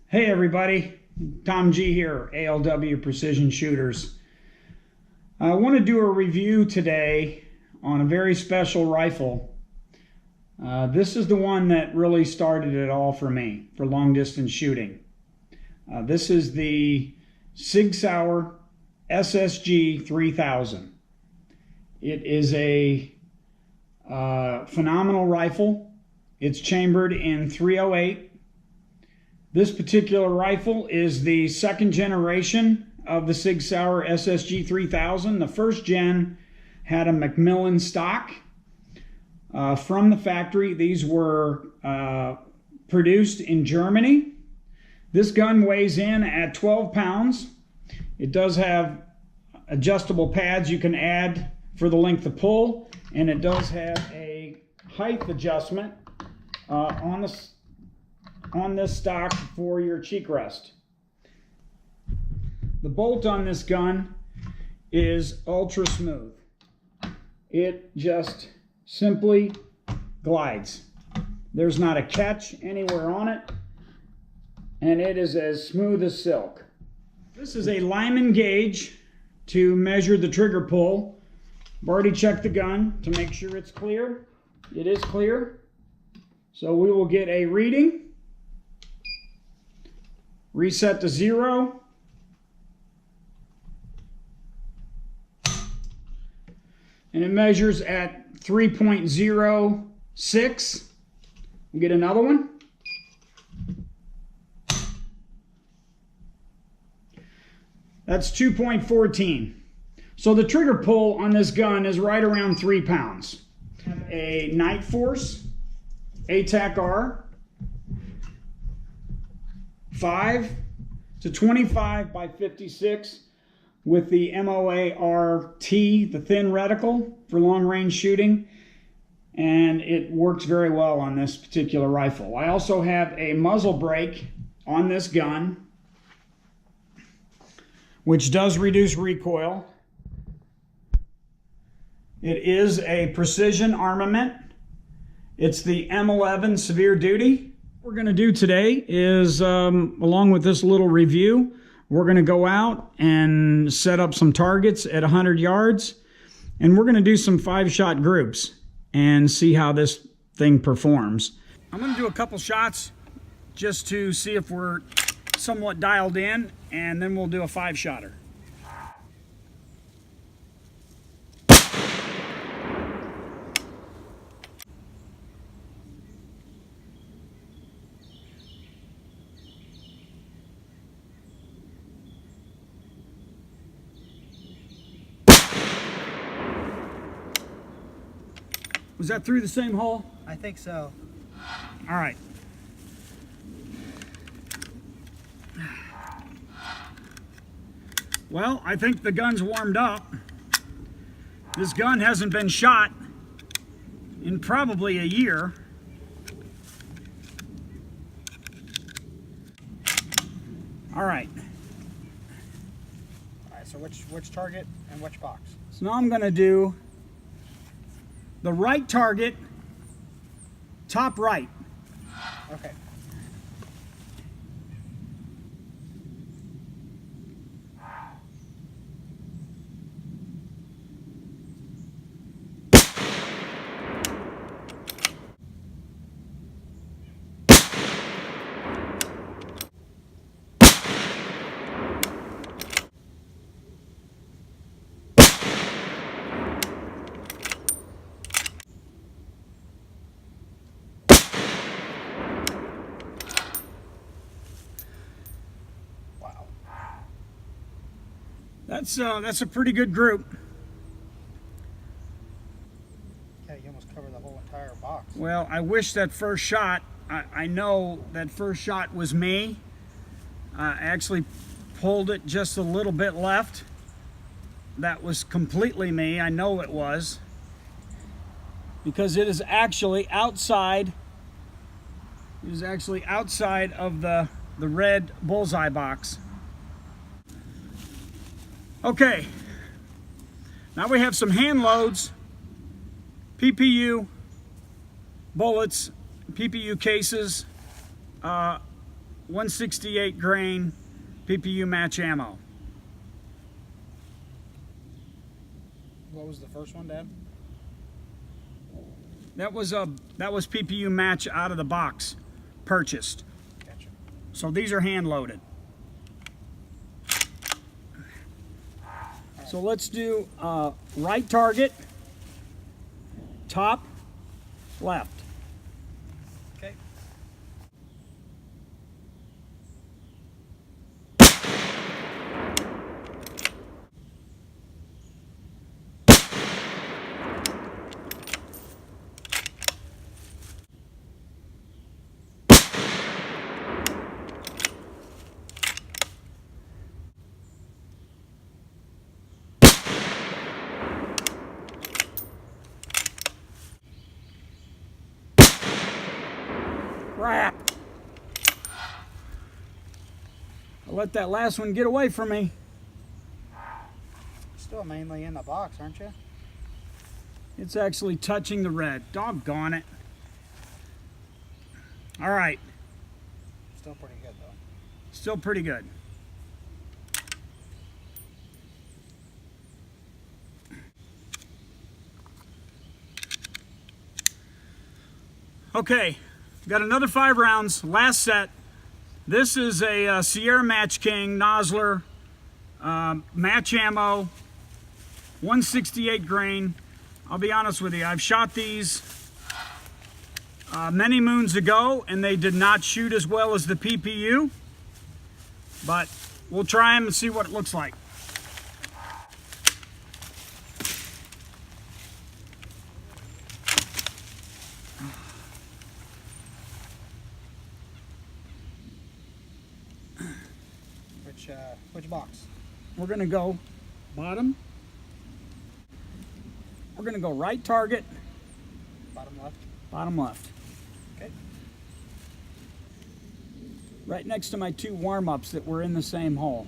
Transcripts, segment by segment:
Hey everybody, Tom G here, ALW Precision Shooters. I want to do a review today on a very special rifle. This is the one that really started it all for me, for long distance shooting. This is the Sig Sauer SSG 3000. It is a phenomenal rifle. It's chambered in .308. This particular rifle is the second generation of the Sig Sauer SSG 3000. The first gen had a Macmillan stock from the factory. These were produced in Germany. This gun weighs in at 12 pounds. It does have adjustable pads you can add for the length of pull, and it does have a height adjustment on this stock for your cheek rest. The bolt on this gun is ultra smooth. It just simply glides. There's not a catch anywhere on it, and it is as smooth as silk. This is a Lyman gauge to measure the trigger pull. I've already checked the gun to make sure it's clear. It is clear. So we will get a reading. Reset to 0. And it measures at 3.06. We'll get another one. That's 2.14. So the trigger pull on this gun is right around 3 pounds. A Night Force ATAC-R 5 to 25 by 56 with the MOA-RT, the thin reticle for long range shooting, and it works very well on this particular rifle. I also have a muzzle brake on this gun, which does reduce recoil. It is a precision armament. It's the M11 Severe Duty. What we're going to do today is, along with this little review, we're going to go out and set up some targets at 100 yards, and we're going to do some 5-shot groups and see how this thing performs. I'm going to do a couple shots just to see if we're somewhat dialed in, and then we'll do a 5-shotter. Was that through the same hole? I think so. All right. Well, I think the gun's warmed up. This gun hasn't been shot in probably a year. All right. All right, so which target and which box? So now I'm going to do the right target, top right. Okay. That's a pretty good group. Yeah, you almost covered the whole entire box. Well, I wish that first shot, I know that first shot was me. I actually pulled it just a little bit left. That was completely me. I know it was. Because it is actually outside. It is actually outside of the red bullseye box. Okay, now we have some hand loads, PPU bullets, PPU cases, 168 grain PPU match ammo. What was the first one, Dad? That was PPU match out of the box, purchased. Gotcha. So these are hand loaded. So let's do right target, top, left. Okay. Crap. I let that last one get away from me. Still mainly in the box, aren't you? It's actually touching the red. Doggone it. All right. Still pretty good, though. Still pretty good. Okay, got another 5 rounds, last set. This is a Sierra Match King Nosler match ammo, 168 grain. I'll be honest with you, I've shot these many moons ago and they did not shoot as well as the PPU, but we'll try them and see what it looks like. Which box? We're gonna go bottom. We're gonna go right target, Bottom left. bottom left. Okay. Right next to my 2 warm-ups that were in the same hole.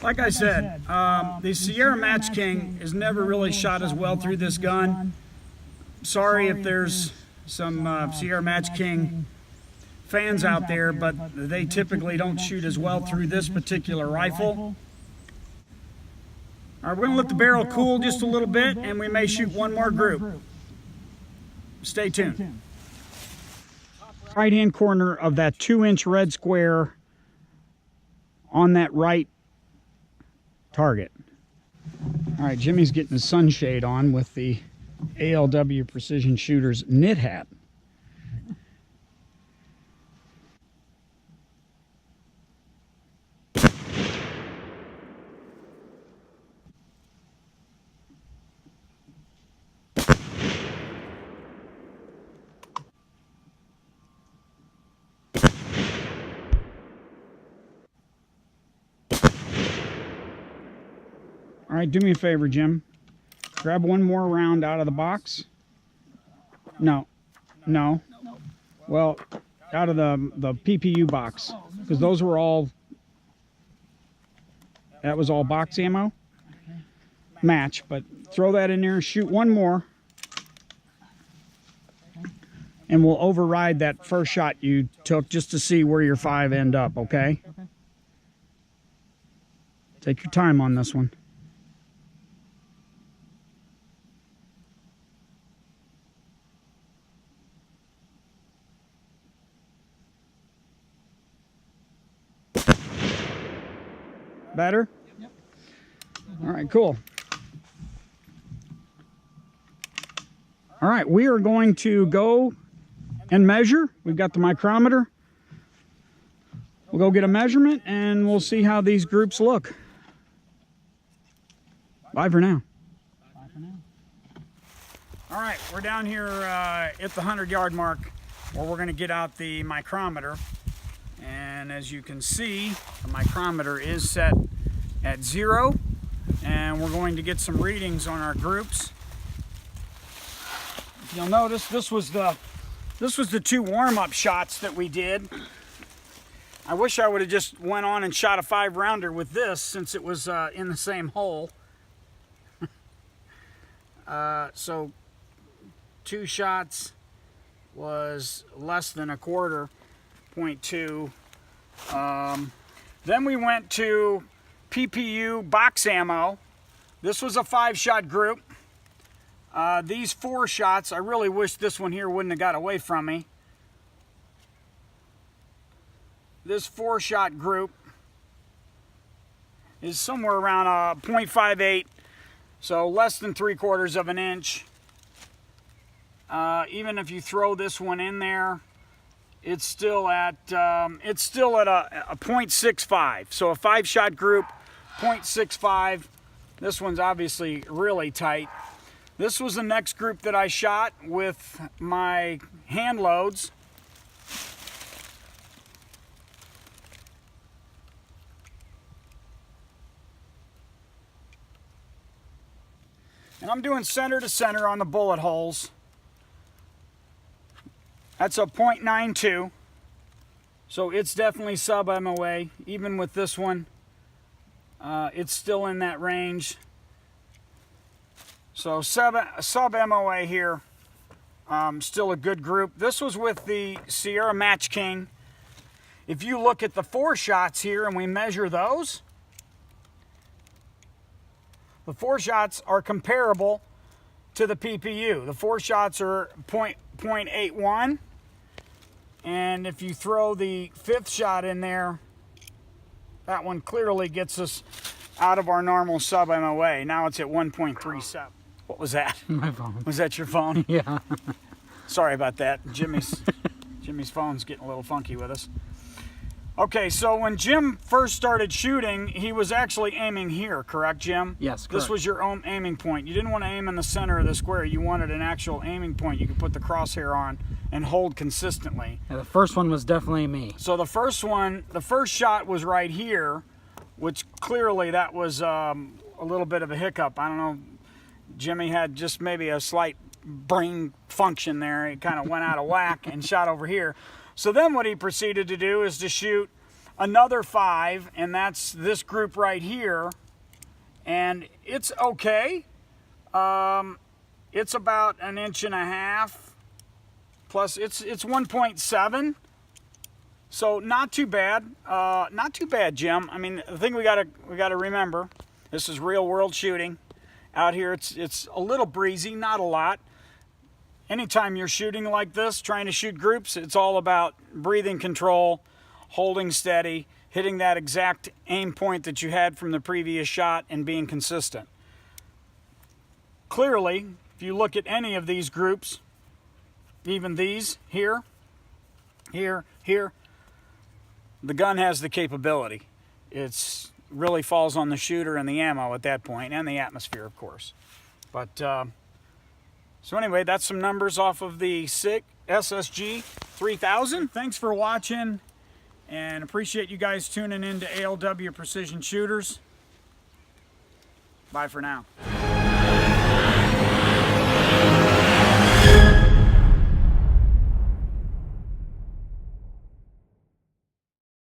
Like I said, the Sierra Match King has never really shot as well through this gun. Sorry if there's some Sierra Match King fans out there, but they typically don't shoot as well through this particular rifle. All right, we're gonna let the barrel cool just a little bit and we may shoot one more group. Stay tuned. Right hand corner of that 2-inch red square on that right target. All right, Jimmy's getting his sunshade on with the ALW Precision Shooters knit hat. All right, do me a favor, Jim. Grab one more round out of the box. No. Well, out of the PPU box, because those were all, that was all box ammo. Match, but throw that in there, shoot one more, and we'll override that first shot you took just to see where your 5 end up, okay? Take your time on this one. Better? Yep. All right, cool. All right, we are going to go and measure. We've got the micrometer. We'll go get a measurement and we'll see how these groups look. Bye for now. Bye for now. All right, we're down here at the 100-yard mark where we're going to get out the micrometer. And as you can see, the micrometer is set at 0. And we're going to get some readings on our groups. You'll notice this was the 2 warm-up shots that we did. I wish I would have just went on and shot a 5-rounder with this since it was in the same hole. So 2 shots was less than a quarter, 0.2. Then we went to PPU box ammo. This was a 5-shot group. These 4 shots, I really wish this one here wouldn't have got away from me. This 4-shot group is somewhere around 0.58, so less than 3/4 of an inch. Even if you throw this one in there, it's still at a 0.65. So a 5-shot group, 0.65. This one's obviously really tight. This was the next group that I shot with my hand loads. And I'm doing center to center on the bullet holes. That's a 0.92. So it's definitely sub MOA. Even with this one, it's still in that range. So sub MOA here, still a good group. This was with the Sierra Match King. If you look at the 4 shots here and we measure those, the 4 shots are comparable to the PPU. The 4 shots are 0.81. And if you throw the 5th shot in there, that one clearly gets us out of our normal sub MOA. Now it's at 1.37. What was that? My phone. Was that your phone? Yeah. Sorry about that. Jimmy's phone's getting a little funky with us. Okay, so when Jim first started shooting, he was actually aiming here, correct, Jim? Yes, correct. This was your own aiming point. You didn't want to aim in the center of the square. You wanted an actual aiming point you could put the crosshair on and hold consistently. Yeah, the first one was definitely me. So the first shot was right here, which clearly that was a little bit of a hiccup. I don't know, Jimmy had just maybe a slight brain function there. He kind of went out of whack and shot over here. So then what he proceeded to do is to shoot another 5, and that's this group right here. And it's okay. It's about 1.5 inches. Plus it's 1.7. So not too bad. Not too bad, Jim. I mean, the thing we gotta remember, this is real world shooting. Out here it's a little breezy, not a lot. Anytime you're shooting like this, trying to shoot groups, it's all about breathing control, holding steady, hitting that exact aim point that you had from the previous shot, and being consistent. Clearly, if you look at any of these groups, even these here, here, the gun has the capability. It's really falls on the shooter and the ammo at that point, and the atmosphere, of course. But so anyway, that's some numbers off of the Sig SSG 3000. Thanks for watching, and appreciate you guys tuning in to ALW Precision Shooters. Bye for now.